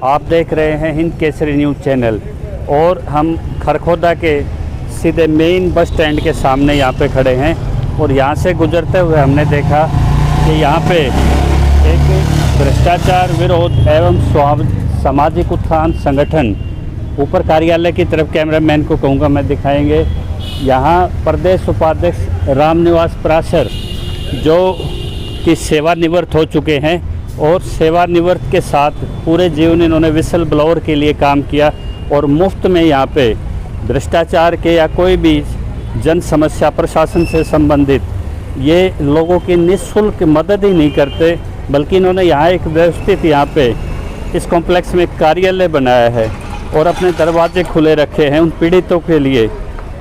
आप देख रहे हैं हिंद केसरी न्यूज़ चैनल और हम खरखोदा के सीधे मेन बस स्टैंड के सामने यहाँ पे खड़े हैं और यहाँ से गुजरते हुए हमने देखा कि यहाँ पे एक भ्रष्टाचार विरोध एवं सामाजिक उत्थान संगठन, ऊपर कार्यालय की तरफ कैमरामैन को कहूँगा मैं दिखाएंगे, यहाँ प्रदेश उपाध्यक्ष रामनिवास पराशर जो कि सेवानिवृत्त हो चुके हैं और सेवानिवृत्त के साथ पूरे जीवन इन्होंने विसल ब्लोअर के लिए काम किया और मुफ्त में यहाँ पे भ्रष्टाचार के या कोई भी जन समस्या प्रशासन से संबंधित ये लोगों की निःशुल्क मदद ही नहीं करते, बल्कि इन्होंने यहाँ एक व्यवस्थित यहाँ पे इस कॉम्प्लेक्स में कार्यालय बनाया है और अपने दरवाजे खुले रखे हैं उन पीड़ितों के लिए।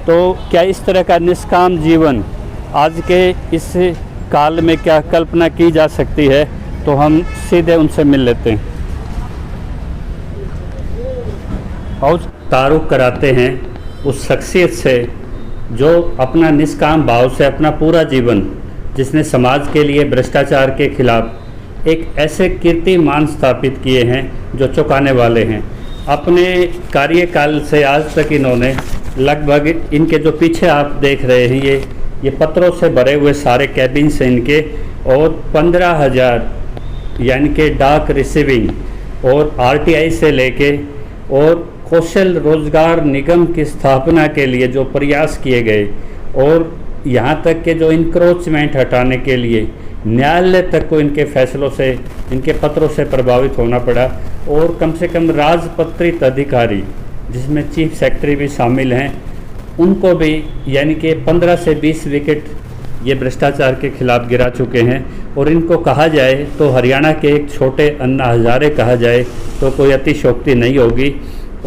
तो क्या इस तरह का निष्काम जीवन आज के इस काल में क्या कल्पना की जा सकती है, तो हम सीधे उनसे मिल लेते हैं और तारुफ कराते हैं उस शख्सियत से जो अपना निष्काम भाव से अपना पूरा जीवन, जिसने समाज के लिए भ्रष्टाचार के खिलाफ एक ऐसे कीर्तिमान स्थापित किए हैं जो चौंकाने वाले हैं। अपने कार्यकाल से आज तक इन्होंने लगभग, इनके जो पीछे आप देख रहे हैं ये पत्रों से भरे हुए सारे कैबिन्स हैं इनके, और 15,000 यानी कि डाक रिसीविंग और आरटीआई से लेके और कौशल रोजगार निगम की स्थापना के लिए जो प्रयास किए गए और यहाँ तक के जो इंक्रोचमेंट हटाने के लिए न्यायालय तक को इनके फैसलों से, इनके पत्रों से प्रभावित होना पड़ा और कम से कम राजपत्रित अधिकारी जिसमें चीफ सेक्रेटरी भी शामिल हैं उनको भी यानी कि 15 से 20 विकेट ये भ्रष्टाचार के खिलाफ गिरा चुके हैं। और इनको कहा जाए तो हरियाणा के एक छोटे अन्ना हजारे कहा जाए तो कोई अतिशयोक्ति नहीं होगी।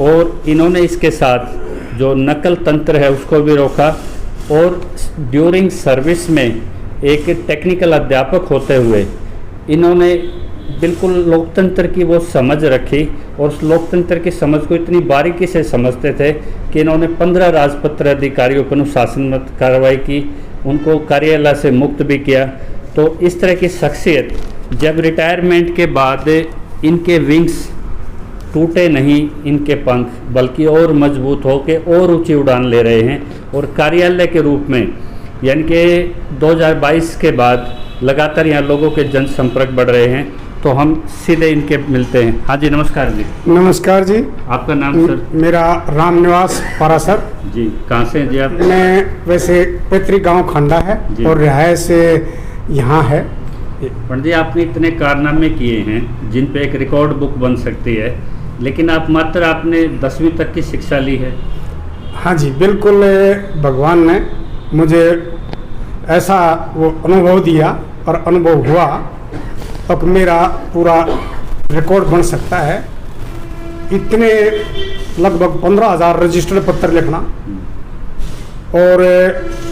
और इन्होंने इसके साथ जो नकल तंत्र है उसको भी रोका और ड्यूरिंग सर्विस में एक टेक्निकल अध्यापक होते हुए इन्होंने बिल्कुल लोकतंत्र की वो समझ रखी और उस लोकतंत्र की समझ को इतनी बारीकी से समझते थे कि इन्होंने 15 राजपत्र अधिकारियों पर अनुशासनात्मक कार्रवाई की, उनको कार्यालय से मुक्त भी किया। तो इस तरह की शख्सियत जब रिटायरमेंट के बाद इनके विंग्स टूटे नहीं, इनके पंख बल्कि और मजबूत होकर और ऊंची उड़ान ले रहे हैं और कार्यालय के रूप में यानी कि 2022 के बाद लगातार यहाँ लोगों के जनसंपर्क बढ़ रहे हैं। तो हम सीधे इनके मिलते हैं। हाँ जी, नमस्कार जी। नमस्कार जी। आपका नाम सर? मेरा रामनिवास पराशर जी। कहाँ से हैं जी आप? मैं वैसे पैतृक गांव खंडा है और रिहायश यहाँ है। पंडित जी, आपने इतने कारनामे किए हैं जिन पे एक रिकॉर्ड बुक बन सकती है, लेकिन आप मात्र आपने 10वीं तक की शिक्षा ली है। हाँ जी, बिल्कुल। भगवान ने मुझे ऐसा वो अनुभव दिया और अनुभव हुआ अब मेरा पूरा रिकॉर्ड बन सकता है। इतने लगभग 15,000 रजिस्टर्ड पत्र लिखना और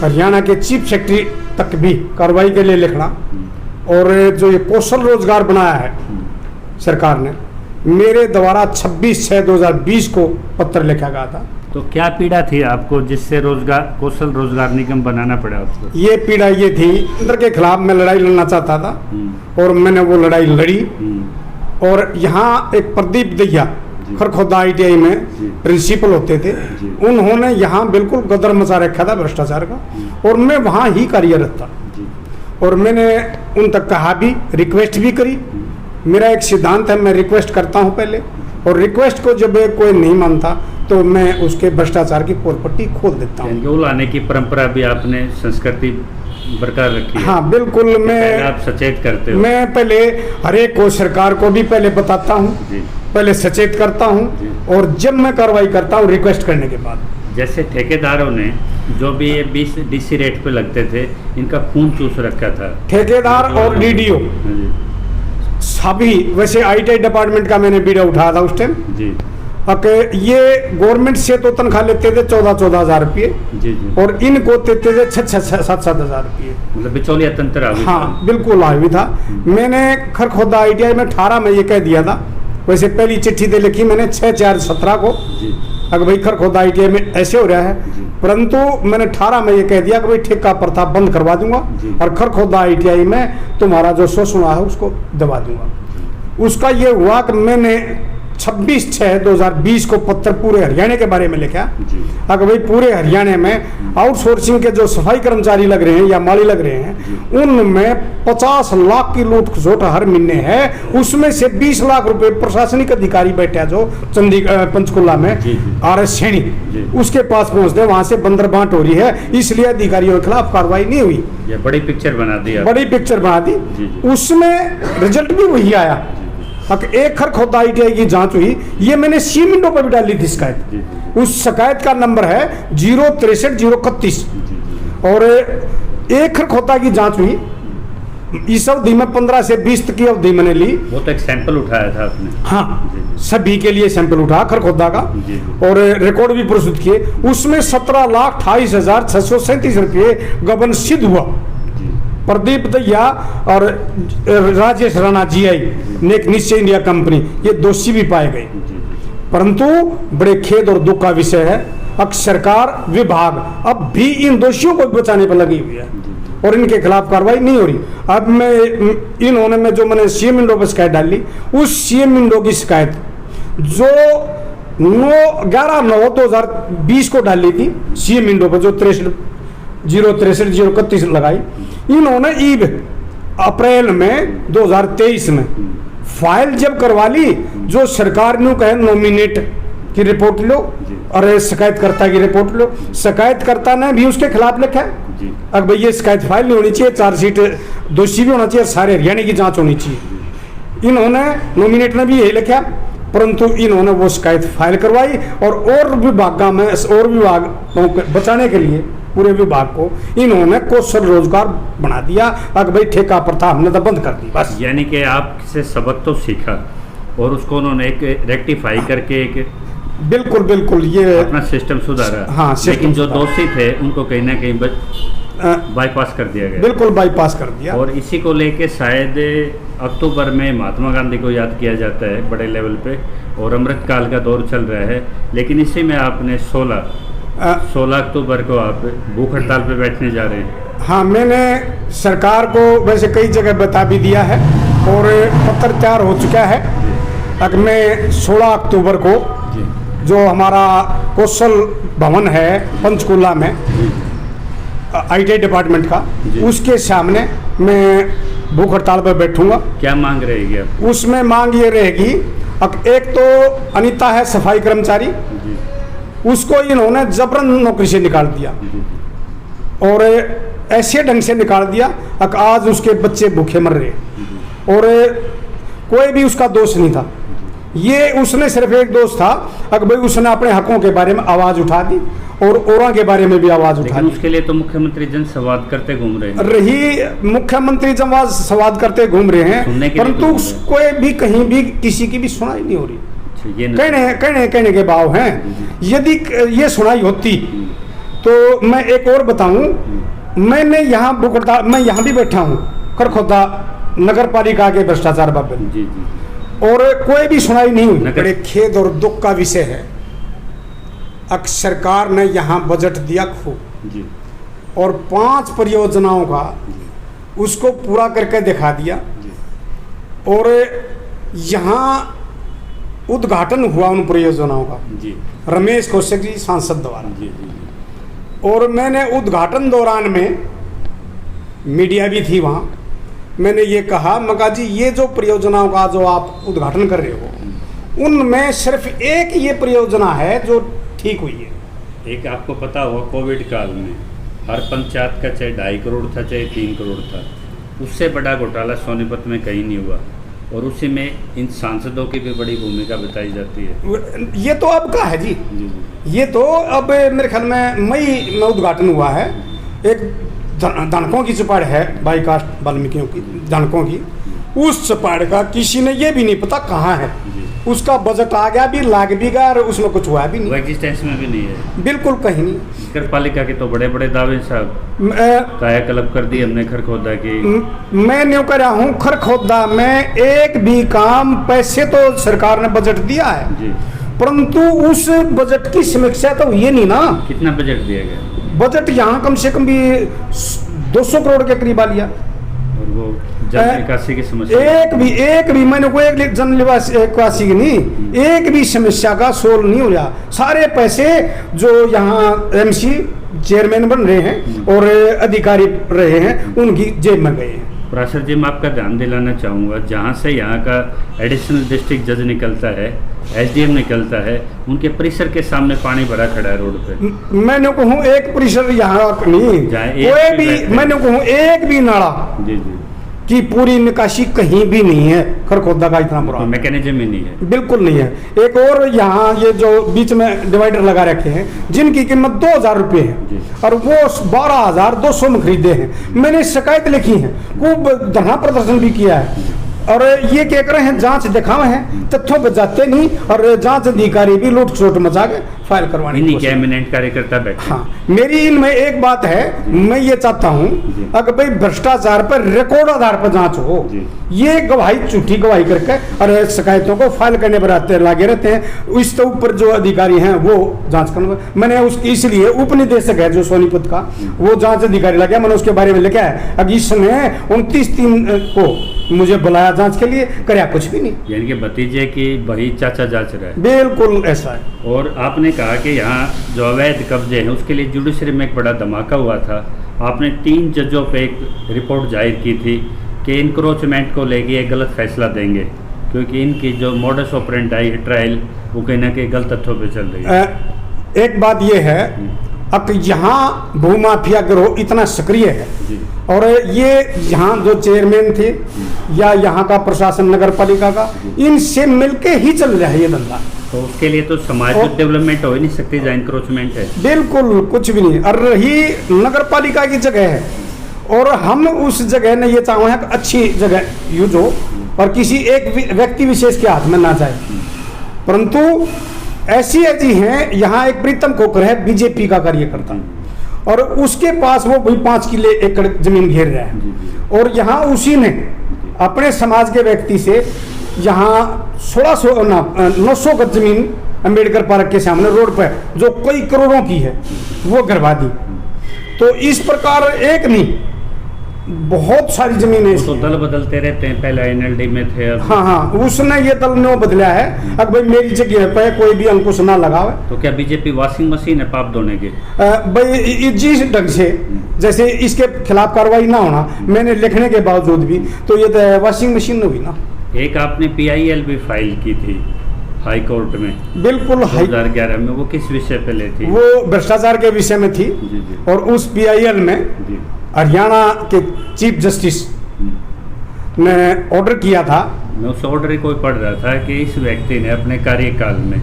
हरियाणा के चीफ सेक्रेटरी तक भी कार्रवाई के लिए लिखना और जो ये कौशल रोजगार बनाया है सरकार ने, मेरे द्वारा 26/6/2020 को पत्र लिखा गया था। तो क्या पीड़ा थी आपको जिससे कौशल रोजगार निगम बनाना पड़ा आपको? ये पीड़ा ये थी, अंदर के खिलाफ मैं लड़ाई लड़ना चाहता था और मैंने वो लड़ाई लड़ी। और यहाँ एक प्रदीप दैया खरखोदा ITI में प्रिंसिपल होते थे, उन्होंने यहाँ बिल्कुल गदर मचा रखा था भ्रष्टाचार का और मैं वहाँ ही कार्यरत था। और मैंने उन तक कहा भी, रिक्वेस्ट भी करी। मेरा एक सिद्धांत है, मैं रिक्वेस्ट करता हूँ पहले, और रिक्वेस्ट को जब कोई नहीं मानता तो मैं उसके भ्रष्टाचार की पोलपट्टी खोल देता हूँ। वो लाने की परंपरा भी आपने संस्कृति बरकरार रखी है। हाँ बिल्कुल। मैं आप सचेत करते हो? मैं पहले हर एक को, सरकार को भी पहले बताता हूँ, पहले सचेत करता हूँ और जब मैं कार्रवाई करता हूँ रिक्वेस्ट करने के बाद। जैसे ठेकेदारों ने जो भी ये 20 DC रेट पे लगते थे, इनका खून चूस रखा था ठेकेदार और DDO सभी। वैसे ITI डिपार्टमेंट का मैंने बीड़ा उठाया था उस टाइम जी। ये गवर्नमेंट से तो तनख्वाह लेते थे 14-14 हज़ार रुपये और इनको देते थे 6-7 हज़ार रुपये, मतलब बिचौलिया तंत्र। हाँ बिल्कुल हावी था। मैंने खरखोदा ITI में 18 में ये कह दिया था। वैसे पहली चिट्ठी दे लिखी मैंने 6/4/17 को, अगर भाई खरखोदा ITI में ऐसे हो रहा है, परंतु मैंने 18 में ये कह दिया कि भाई ठेका प्रथा बंद करवा दूंगा और खरखोदा ITI में तुम्हारा जो शोषण है उसको दबा दूंगा। उसका ये हुआ कि मैंने 26/6/2020 को पत्र पूरे हरियाणा के बारे में लिखा। जी। अगर भाई पूरे हरियाणा में आउटसोर्सिंग के जो सफाई कर्मचारी लग रहे हैं या माली लग रहे हैं, उनमें 50 लाख की लूट खसोट हर महीने है। उसमें से 20 लाख रुपए प्रशासनिक अधिकारी बैठे हैं जो चंडीगढ़ पंचकुला में RS सैनी, उसके पास पहुंचते, वहां से बंदर बांट हो रही है, इसलिए अधिकारियों के खिलाफ कार्रवाई नहीं हुई। ये बड़ी पिक्चर बना दी, बड़ी पिक्चर बना दी। उसमें रिजल्ट भी वही आया। एक खरखोदा ITI की जांच हुई, ये मैंने सी विंडो पर भी डाली थी शिकायत। उस शिकायत का नंबर है 063-031 और एक खरखोदा की जांच हुई। इस अवधि में 15 से 20 की अवधि मैंने ली। वो तो एक सैंपल उठाया था आपने? हाँ, सभी के लिए सैंपल उठा खरखोदा का और रिकॉर्ड भी प्रस्तुत किए। उसमें 17,28,637 रुपये गबन सिद्ध हुआ। प्रदीप दहिया और राजेश राणा GI नेक निश्चय इंडिया कंपनी, ये दोषी भी पाए गए। परंतु बड़े खेद और दुख का विषय है, अब सरकार विभाग अब भी इन दोषियों को बचाने पर लगी हुई है और इनके खिलाफ कार्रवाई नहीं हो रही। अब मैंने CM विंडो पर शिकायत डाली, उस CM विंडो की शिकायत जो 11/9/2020 को डाली थी CM विंडो पर, जो 063-031 लगाई, इन्होंने ईब अप्रैल में 2023 में फाइल जब करवा ली, जो सरकार ने कहे नॉमिनेट की रिपोर्ट लो और शिकायतकर्ता की रिपोर्ट लो। शिकायतकर्ता ने भी उसके खिलाफ लिखा है। अब भाई ये शिकायत फाइल नहीं होनी चाहिए, चार्जशीट दोषी भी होना चाहिए, सारे हरियाणा की जांच होनी चाहिए। इन्होंने नॉमिनेट ने भी यही लिखा, परंतु इन्होंने वो शिकायत फाइल करवाई और विभाग में और विभाग बचाने के लिए पूरे विभाग को इन्होंने कौशल रोजगार बना दिया। अब भाई ठेका प्रथा हमने तो बंद कर दी बस। यानी कि आपसे सबक तो सीखा और उसको उन्होंने एक रेक्टिफाई करके एक बिल्कुल बिल्कुल ये अपना सिस्टम सुधारा। हाँ, लेकिन जो दोषी थे उनको कहीं ना कहीं बाईपास कर दिया गया। बिल्कुल बाईपास कर दिया। और इसी को लेके शायद अक्टूबर में महात्मा गांधी को याद किया जाता है बड़े लेवल पे और अमृतकाल का दौर चल रहा है। लेकिन इसी में आपने 16 अक्टूबर को आप भूख हड़ताल पे बैठने जा रहे हैं। हाँ, मैंने सरकार को वैसे कई जगह बता भी दिया है और पत्र तैयार हो चुका है। अब मैं 16 अक्टूबर को जो हमारा कौशल भवन है पंचकुला में ITI डिपार्टमेंट का, उसके सामने मैं भूख हड़ताल पर बैठूंगा। क्या मांग रहेगी आप? उसमें मांग ये रहेगी, अब एक तो अनीता है सफाई कर्मचारी, उसको इन्होंने जबरन नौकरी से निकाल दिया और ऐसे ढंग से निकाल दिया कि आज उसके बच्चे भूखे मर रहे और कोई भी उसका दोष नहीं था। ये उसने सिर्फ एक दोष था कि भाई उसने अपने हकों के बारे में आवाज उठा दी और औरों के बारे में भी आवाज उठा दी। उसके लिए तो मुख्यमंत्री जन संवाद करते घूम रहे हैं। रही मुख्यमंत्री जन संवाद करते घूम रहे हैं, परंतु कोई भी कहीं भी किसी की भी सुनाई नहीं हो रही। कहने के भाव हैं। यदि ये सुनाई होती तो मैं एक और बताऊं, मैंने यहाँ भूख हड़ताल, मैं यहाँ भी बैठा हूँ खरखोदा नगर पालिका के भ्रष्टाचार बाबत, और कोई भी सुनाई नहीं हुई। बड़े खेद और दुख का विषय है, सरकार ने यहाँ बजट दिया खूब और 5 परियोजनाओं का उसको पूरा करके दिखा दिया और यहाँ उद्घाटन हुआ उन परियोजनाओं का रमेश कौशिक जी सांसद द्वारा। और मैंने उद्घाटन दौरान में, मीडिया भी थी वहाँ, मैंने ये कहा, मगा जी ये जो परियोजनाओं का जो आप उद्घाटन कर रहे हो, उनमें सिर्फ एक ये परियोजना है जो ठीक हुई है। एक आपको पता होगा कोविड काल में हर पंचायत का चाहे 2.5 करोड़ था चाहे 3 करोड़ था, उससे बड़ा घोटाला सोनीपत में कहीं नहीं हुआ और उसी में इन सांसदों की भी बड़ी भूमिका बताई जाती है। ये तो अब का है जी, ये तो अब मेरे ख्याल में मई में उद्घाटन हुआ है। एक धनकों की चौपाड़ है, बाईकास्ट वाल्मीकियों की धनकों की, उस चौपाड़ का किसी ने ये भी नहीं पता कहाँ है। उसका बजट आ गया भी, लाग भी गया और उसमें कुछ हुआ भी नहीं, एग्जिस्टेंस में भी नहीं है, बिल्कुल कहीं नहीं। नगर पालिका के तो बड़े बड़े दावे साहब, कायाकल्प कर दी हमने खरखोदा की। मैं न्यू कर रहा हूँ खरखोदा में एक भी काम, पैसे तो सरकार ने बजट दिया है जी, परंतु उस बजट की समीक्षा तो ये नहीं ना। कितना बजट दिया गया? बजट यहाँ कम से कम भी 200 करोड़ के करीब आ लिया। और वो जन निकासी की समस्या एक भी मैंने को एक जन निकासी की नहीं, एक भी समस्या का सोल्व नहीं हो रहा। सारे पैसे जो यहाँ एमसी चेयरमैन बन रहे हैं और अधिकारी रहे हैं उनकी जेब में गए हैं। पराशर जी, मैं आपका ध्यान दिलाना चाहूँगा, जहाँ से यहाँ का एडिशनल डिस्ट्रिक्ट जज निकलता है, एसडीएम निकलता है, उनके परिसर के सामने पानी भरा खड़ा है रोड पे। मैंने कहूँ एक परिसर यहाँ नहीं, कोई भी मैंने कहूँ एक भी नाला जी जी की पूरी निकासी कहीं भी नहीं है। खरखोदा का इतना बुरा मैकेनिज्म ही नहीं है, बिल्कुल नहीं है। एक और यहाँ ये जो बीच में डिवाइडर लगा रखे हैं जिनकी कीमत 2000 रुपये है और वो 12,200 में खरीदे हैं। मैंने शिकायत लिखी है, खूब धरना प्रदर्शन भी किया है और ये क्या कर रहे हैं, जांच दिखावे हैं, तथ्यों पर जाते नहीं और जांच अधिकारी भी लूट खसोट मचा के फाइल करवाने इन्हीं के एमिनेंट कार्यकर्ता बैठे। हाँ, मेरी इनमें एक बात है, मैं ये चाहता हूँ अगर भाई भ्रष्टाचार पर रिकॉर्ड आधार पर जांच हो, ये गवाही झूठी गवाही करके और शिकायतों को फाइल करने पर लगे रहते हैं। इसके ऊपर जो अधिकारी हैं वो जांच करना, मैंने उसकी इसलिए उपनिदेशक है जो सोनीपत का, वो जांच अधिकारी लगे, मैंने उसके बारे में लिखा है। अब इसने 29/3 को मुझे बुलाया जांच के लिए, कराया कुछ भी नहीं। यानी कि भतीजे की वही चाचा जांच रहा है। बिल्कुल ऐसा है। और आपने कहा कि यहाँ जो अवैध कब्जे हैं उसके लिए जुडिशरी में एक बड़ा धमाका हुआ था। आपने 3 जजों पे एक रिपोर्ट जाहिर की थी कि इनक्रोचमेंट को लेके एक गलत फैसला देंगे, क्योंकि इनकी जो मोडस ऑपरेंडी ट्रायल वो कहीं ना कहीं गलत तथ्यों पे चल रही है। एक बात ये है, अब यहाँ भूमाफिया गिरोह इतना सक्रिय है और ये यहाँ जो चेयरमैन थे या यहाँ का प्रशासन नगर पालिका का, इनसे मिलके ही चल रहा है ये धंधा। तो उसके लिए तो समाज में डेवलपमेंट हो ही नहीं सकती जहाँ इंक्रोचमेंट है। बिल्कुल कुछ भी नहीं। और रही नगर पालिका की जगह है और हम उस जगह ने ये चाहते हैं कि अच्छी जगह यूज हो और किसी एक व्यक्ति विशेष के हाथ में ना जाए, परंतु ऐसी हैं। यहाँ एक प्रीतम खोकर है, बीजेपी का कार्यकर्ता, और उसके पास वो भी 5 एकड़ जमीन घेर रहा है और यहाँ उसी ने अपने समाज के व्यक्ति से यहाँ 900 गज जमीन अम्बेडकर पार्क के सामने रोड पर जो कई करोड़ों की है वो गिरवा दी। तो इस प्रकार एक नहीं बहुत सारी जमीनें तो दल बदलते रहते हैं, पहले एनएलडी में थे अब। हाँ, उसने ये दल ने बदला है। अब भाई मेरी जगह पे कोई भी अंकुश ना लगावे। तो क्या बीजेपी वॉशिंग मशीन है पाप धोने की? भाई जिस ढंग से जैसे इसके खिलाफ कार्रवाई ना होना, मैंने लिखने के बावजूद भी, तो ये तो वॉशिंग मशीन हुई ना। एक आपने PIL भी फाइल की थी हाई कोर्ट में, बिल्कुल 2011 में, वो किस विषय पे ले थी? वो भ्रष्टाचार के विषय में थी। और उस PIL में हरियाणा के चीफ जस्टिस ने ऑर्डर किया था। मैं उस ऑर्डर को पढ़ रहा था कि इस व्यक्ति ने अपने कार्यकाल में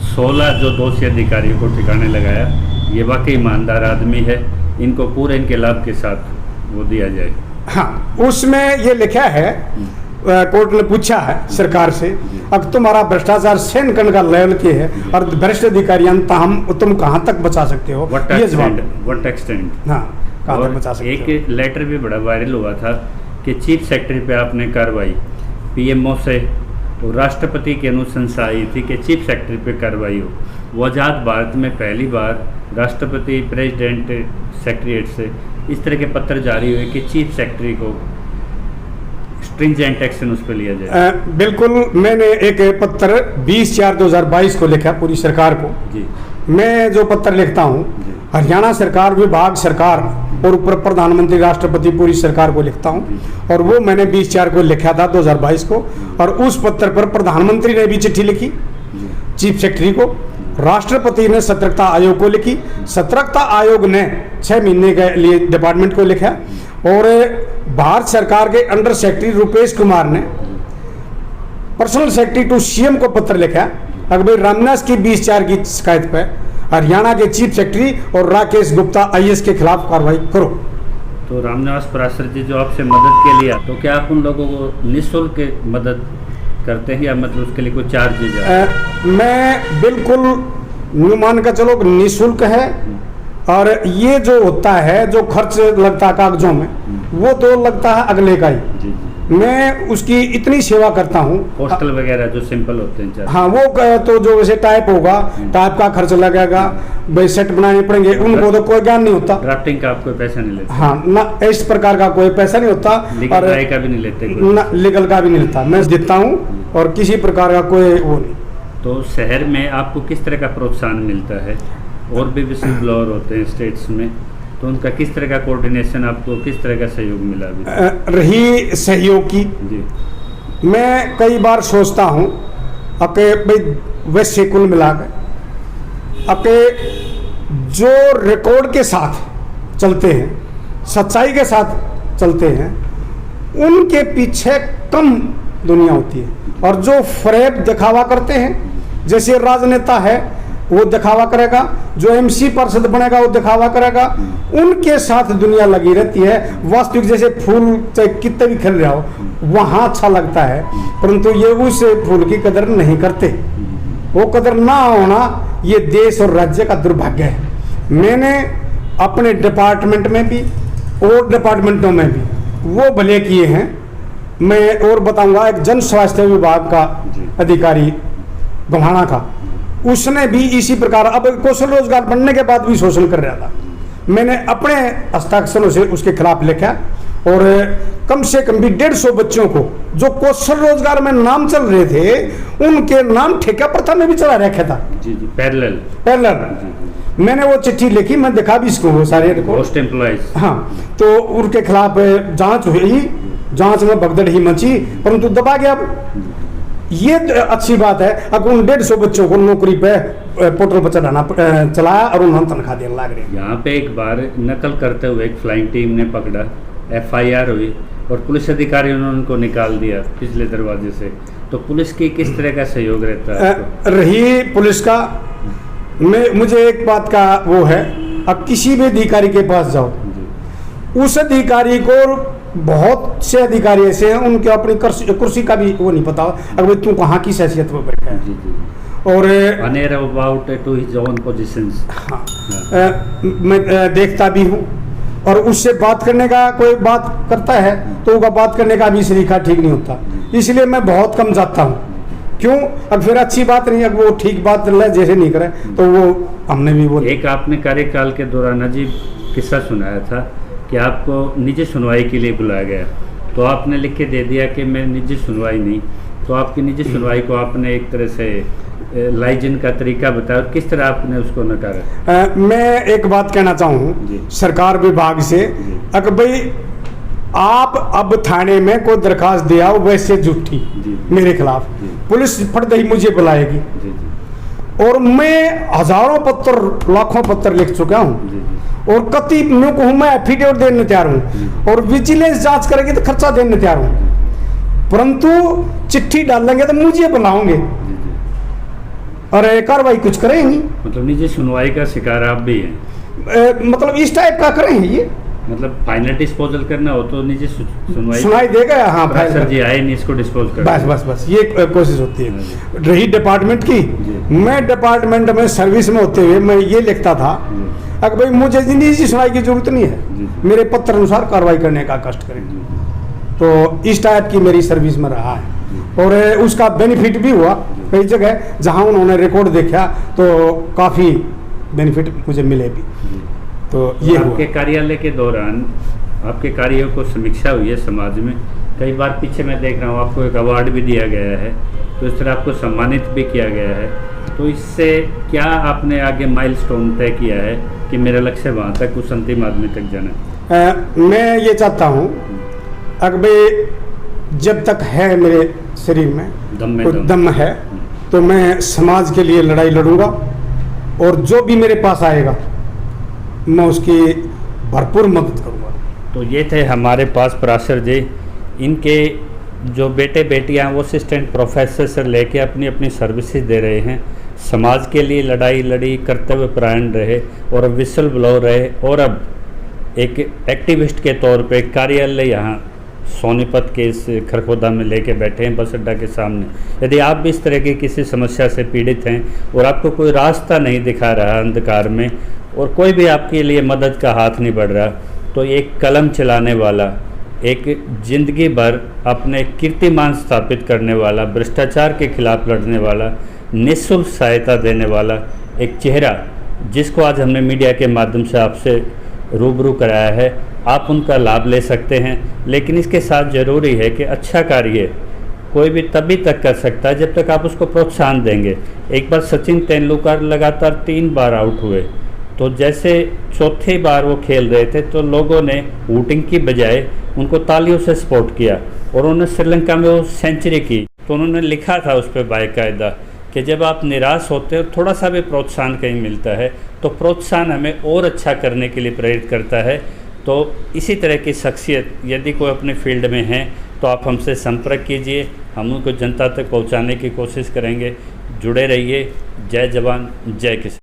16 जो दोषी अधिकारियों को ठिकाने लगाया। ये वाकई ईमानदार आदमी है, इनको पूरे इनके लाभ के साथ वो दिया जाए। हाँ, उसमें ये लिखा है, कोर्ट ने पूछा है सरकार से, अब तुम्हारा भ्रष्टाचार सेन कण का लेवल के है और भ्रष्ट अधिकारियों तुम कहाँ तक बचा सकते हो? ये जवाब। What extend? हाँ, कहाँ तक बचा सकते हो? एक लेटर भी बड़ा वायरल हुआ था कि चीफ सेक्रेटरी पे आपने कार्रवाई, PMO से और राष्ट्रपति की अनुशंसा आई थी कि चीफ सेक्रेटरी पे कार्रवाई हो। वो आज़ाद भारत में पहली बार राष्ट्रपति प्रेसिडेंट सेक्रेटरीट से इस तरह के पत्र जारी हुए कि चीफ सेक्रेटरी को स्ट्रिंजेंट एक्शन उस पर लिया जाए। बिल्कुल, मैंने एक पत्र 20/4/2022 को लिखा पूरी सरकार को जी। मैं जो पत्र लिखता हूँ हरियाणा सरकार, विभाग सरकार और ऊपर प्रधानमंत्री, राष्ट्रपति, पूरी सरकार को लिखता हूँ। और वो मैंने 20/4 को लिखा था 2022 को, और उस पत्र पर प्रधानमंत्री ने भी चिट्ठी लिखी चीफ सेक्रेटरी को, राष्ट्रपति ने सतर्कता आयोग को लिखी, सतर्कता आयोग ने 6 महीने के लिए डिपार्टमेंट को लिखा, और भारत सरकार के अंडर सेक्रेटरी रुपेश कुमार ने पर्सनल सेक्रेटरी टू CM को पत्र लिखा। अगर भाई रामनाथ की 20/4 की शिकायत पर हरियाणा के चीफ सेक्रेटरी और राकेश गुप्ता IAS के खिलाफ कार्रवाई करो। तो रामनिवास पराशर जी जो आपसे मदद के लिए, तो क्या आप उन लोगों को निःशुल्क मदद करते हैं या मतलब उसके लिए कोई चार्जेज है? मैं बिल्कुल मान का चलो निःशुल्क है, और ये जो होता है जो खर्च लगता है कागजों में, वो तो लगता है अगले का ही। मैं उसकी इतनी सेवा करता हूँ। पोस्टल वगैरह जो सिंपल होते हैं हाँ, वो तो जो वैसे टाइप होगा, टाइप का खर्च लगेगा, भाई सेट बनाने पड़ेंगे, उनको तो कोई ज्ञान नहीं होता। ड्राफ्टिंग का आप कोई पैसा नहीं लेते? हाँ ना, इस प्रकार का कोई पैसा नहीं होता। लीगल का भी नहीं लेते? लीगल का भी नहीं लेता, मैं देता हूँ और किसी प्रकार का कोई वो नहीं। तो शहर में आपको किस तरह का प्रोत्साहन मिलता है? और भी विसिल ब्लोअर होते हैं स्टेट्स में, तो उनका किस तरह का कोऑर्डिनेशन, आपको किस तरह का सहयोग मिला अभी? रही सहयोग की जी, मैं कई बार सोचता हूँ कि भाई वैसे कुल मिला के जो रिकॉर्ड के साथ चलते हैं, सच्चाई के साथ चलते हैं, उनके पीछे कम दुनिया होती है। और जो फ्रेब दिखावा करते हैं, जैसे राजनेता है वो दिखावा करेगा, जो एमसी पार्षद बनेगा वो दिखावा करेगा, उनके साथ दुनिया लगी रहती है। वास्तविक जैसे फूल चाहे कितने भी खिल रहा हो वहाँ अच्छा लगता है, परंतु ये उस फूल की कदर नहीं करते। वो कदर ना होना ये देश और राज्य का दुर्भाग्य है। मैंने अपने डिपार्टमेंट में भी और डिपार्टमेंटों में भी वो भले किए हैं। मैं और बताऊंगा, एक जन स्वास्थ्य विभाग का अधिकारी गोहाना का, उसने भी इसी प्रकार, अब कौशल रोजगार बनने के बाद भी शोषण कर रहा था। मैंने अपने हस्ताक्षरों से उसके खिलाफ लिखा और कम से कम भी 150 बच्चों को जो कौशल रोजगार में नाम चल रहे थे उनके नाम ठेका प्रथा में भी चला रखा था। जी जी, पैरेलल। मैंने वो चिट्ठी लिखी, मैं दिखा भी इसको वो सारे पोस्ट एम्प्लॉइज। हाँ, तो उनके खिलाफ जांच हुई, जांच में भगदड़ ही मची, परंतु दबा गया। ये अच्छी बात है। अब उन 150 बच्चों को नौकरी पे पोर्टल पर चलाया और उन्होंने तनख्वाह देने लग रही। यहाँ पे एक बार नकल करते हुए एक फ्लाइंग टीम ने पकड़ा, FIR हुई और पुलिस अधिकारियों ने उनको निकाल दिया पिछले दरवाजे से। तो पुलिस की किस तरह का सहयोग रहता है? रही पुलिस का, मुझे एक बात का वो है, अब किसी भी अधिकारी के पास जाओ, उस अधिकारी को बहुत से अधिकारी ऐसे हैं उनके अपनी कुर्सी का भी वो नहीं पता, अगर तू कहाँ की हैसियत में बैठा है। और अनेर about to his own positions. हाँ, मैं देखता भी हूँ, और उससे बात करने का कोई बात करता है तो उसका बात करने का भी सलीका ठीक नहीं होता, इसलिए मैं बहुत कम जाता हूँ। क्यों? अब फिर अच्छी बात नहीं, अब वो ठीक बात जैसे नहीं करे तो वो हमने भी वो। एक आपने कार्यकाल के दौरान अजीब किस्सा सुनाया था कि आपको निजी सुनवाई के लिए बुलाया गया, तो आपने लिख के दे दिया कि मैं निजी सुनवाई नहीं, तो आपकी निजी सुनवाई को आपने एक तरह से लाइजन का तरीका बताया, और किस तरह आपने उसको नकारा? मैं एक बात कहना चाहूँ सरकार विभाग से, अगर भाई आप अब थाने में कोई दरखास्त दिया वैसे झूठी मेरे खिलाफ, पुलिस फट ही मुझे बुलाएगी, और मैं हजारों पत्र लाखों पत्र लिख चुका हूँ, और कति मैं कहूँ मैं एफिडेविट देने तैयार हूँ, और विजिलेंस जांच करेगी तो खर्चा देने तैयार हूँ, परंतु चिट्ठी डालेंगे तो मुझे बुलाओगे और कार्रवाई कुछ करेंगे। मतलब निजी सुनवाई का शिकार आप भी हैं? मतलब इस टाइप का करेंगे ये, मतलब फाइनल डिस्पोजल करना हो तो निजी सुनाई देगा। हाँ, सर जी आए नहीं, इसको डिस्पोज कर, बस ये कोशिश होती है। रही डिपार्टमेंट की, मैं डिपार्टमेंट में सर्विस में होते हुए मैं ये लिखता था, अगर भाई मुझे निजी सुनाई की जरूरत नहीं है, मेरे पत्र अनुसार कार्रवाई करने का कष्ट करें। तो इस टाइप की मेरी सर्विस में रहा है, और उसका बेनिफिट भी हुआ कई जगह जहां उन्होंने रिकॉर्ड देखा तो काफ़ी बेनिफिट मुझे मिले भी। तो ये आपके कार्यालय के दौरान आपके कार्यों को समीक्षा हुई है समाज में, कई बार पीछे मैं देख रहा हूँ आपको एक अवार्ड भी दिया गया है, तो इस तरह आपको सम्मानित भी किया गया है, तो इससे क्या आपने आगे माइलस्टोन तय किया है कि मेरा लक्ष्य वहाँ तक, उस अंतिम आदमी तक जाना? मैं ये चाहता हूँ अगर भाई जब तक है मेरे शरीर में दम है तो मैं समाज के लिए लड़ाई लड़ूंगा, और जो भी मेरे पास आएगा मैं उसकी भरपूर मदद करूंगा। तो ये थे हमारे पास पराशर जी, इनके जो बेटे बेटियां वो असिस्टेंट प्रोफेसर से लेके अपनी अपनी सर्विसेज दे रहे हैं, समाज के लिए लड़ाई लड़ी, कर्तव्य परायण रहे और विसल ब्लोअर रहे, और अब एक एक्टिविस्ट के तौर पे कार्यालय यहाँ सोनीपत के इस खरखोदा में लेके बैठे हैं बस अड्डा के सामने। यदि आप भी इस तरह की किसी समस्या से पीड़ित हैं और आपको कोई रास्ता नहीं दिखा रहा अंधकार में, और कोई भी आपके लिए मदद का हाथ नहीं बढ़ रहा, तो एक कलम चलाने वाला एक जिंदगी भर अपने कीर्तिमान स्थापित करने वाला, भ्रष्टाचार के खिलाफ लड़ने वाला, निःशुल्क सहायता देने वाला एक चेहरा, जिसको आज हमने मीडिया के माध्यम से आपसे रूबरू कराया है, आप उनका लाभ ले सकते हैं। लेकिन इसके साथ ज़रूरी है कि अच्छा कार्य कोई भी तभी तक कर सकता है जब तक आप उसको प्रोत्साहन देंगे। एक बार सचिन तेंदुलकर लगातार 3 बार आउट हुए, तो जैसे चौथी बार वो खेल रहे थे तो लोगों ने वोटिंग की बजाय उनको तालियों से सपोर्ट किया और उन्होंने श्रीलंका में वो सेंचुरी की। तो उन्होंने लिखा था उस पर बाकायदा कि जब आप निराश होते हो, थोड़ा सा भी प्रोत्साहन कहीं मिलता है तो प्रोत्साहन हमें और अच्छा करने के लिए प्रेरित करता है। तो इसी तरह की शख्सियत यदि कोई अपने फील्ड में है तो आप हमसे संपर्क कीजिए, हम उनको जनता तक पहुंचाने की कोशिश करेंगे। जुड़े रहिए। जय जवान जय किसान।